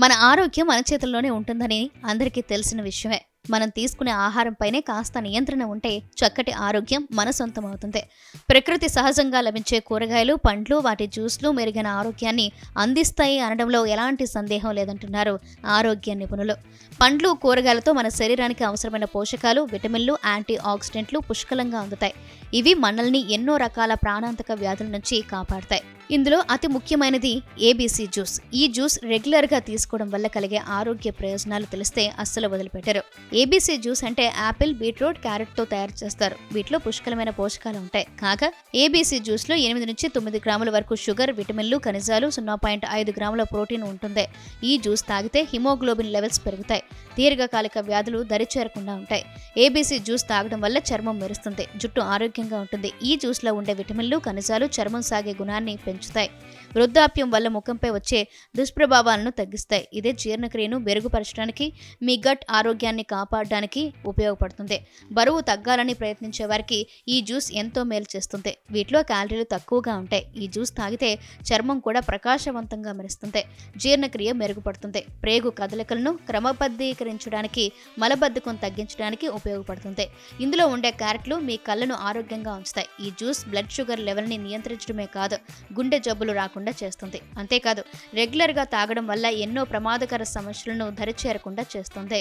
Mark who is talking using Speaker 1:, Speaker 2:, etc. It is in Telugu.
Speaker 1: మన ఆరోగ్యం మన చేతుల్లోనే ఉంటుందని అందరికీ తెలిసిన విషయమే. మనం తీసుకునే ఆహారంపైనే కాస్త నియంత్రణ ఉంటే చక్కటి ఆరోగ్యం మన సొంతం అవుతుంది. ప్రకృతి సహజంగా లభించే కూరగాయలు, పండ్లు, వాటి జ్యూస్లు మెరుగైన ఆరోగ్యాన్ని అందిస్తాయి అనడంలో ఎలాంటి సందేహం లేదంటున్నారు ఆరోగ్య నిపుణులు. పండ్లు, కూరగాయలతో మన శరీరానికి అవసరమైన పోషకాలు, విటమిన్లు, యాంటీ ఆక్సిడెంట్లు పుష్కలంగా అందుతాయి. ఇవి మనల్ని ఎన్నో రకాల ప్రాణాంతక వ్యాధుల నుంచి కాపాడతాయి. ఇందులో అతి ముఖ్యమైనది ఏబీసీ జ్యూస్. ఈ జ్యూస్ రెగ్యులర్గా తీసుకోవడం వల్ల కలిగే ఆరోగ్య ప్రయోజనాలు తెలిస్తే అస్సలు వదిలిపెట్టరు. ఏబీసీ జ్యూస్ అంటే యాపిల్, బీట్రూట్, క్యారెట్తో తయారు చేస్తారు. వీటిలో పుష్కలమైన పోషకాలు ఉంటాయి. కాగా ఏబీసీ జ్యూస్లో 8 నుంచి 9 గ్రాముల వరకు షుగర్, విటమిన్లు, ఖనిజాలు, 0.5 గ్రాముల ప్రోటీన్ ఉంటుంది. ఈ జ్యూస్ తాగితే హిమోగ్లోబిన్ లెవెల్స్ పెరుగుతాయి. దీర్ఘకాలిక వ్యాధులు దరిచేరకుండా ఉంటాయి. ఏబీసీ జ్యూస్ తాగడం వల్ల చర్మం మెరుస్తుంది, జుట్టు ఆరోగ్యంగా ఉంటుంది. ఈ జ్యూస్లో ఉండే విటమిన్లు, ఖనిజాలు చర్మం సాగే గుణాన్ని పెంచుతాయి. వృద్ధాప్యం వల్ల ముఖంపై వచ్చే దుష్ప్రభావాలను తగ్గిస్తాయి. ఇదే జీర్ణక్రియను మెరుగుపరచడానికి, మీ గట్ ఆరోగ్యాన్ని కాపాడడానికి ఉపయోగపడుతుంది. బరువు తగ్గాలని ప్రయత్నించే వారికి ఈ జ్యూస్ ఎంతో మేలు చేస్తుంది. వీటిలో క్యాలరీలు తక్కువగా ఉంటాయి. ఈ జ్యూస్ తాగితే చర్మం కూడా ప్రకాశవంతంగా మెరుస్తుంది, జీర్ణక్రియ మెరుగుపడుతుంది, ప్రేగు కదలికలను క్రమబద్ధీకరించడానికి, మలబద్ధకం తగ్గించడానికి ఉపయోగపడుతుంది. ఇందులో ఉండే క్యారెట్లు మీ కళ్ళను ఆరోగ్యంగా ఉంచుతాయి. ఈ జ్యూస్ బ్లడ్ షుగర్ లెవెల్ని నియంత్రించడమే కాదు, గుండె జబ్బులు రాకుండా చేస్తుంది. అంతేకాదు, రెగ్యులర్గా తాగడం వల్ల ఎన్నో ప్రమాదకర సమస్యలను దరిచేరకుండా చేస్తుంది.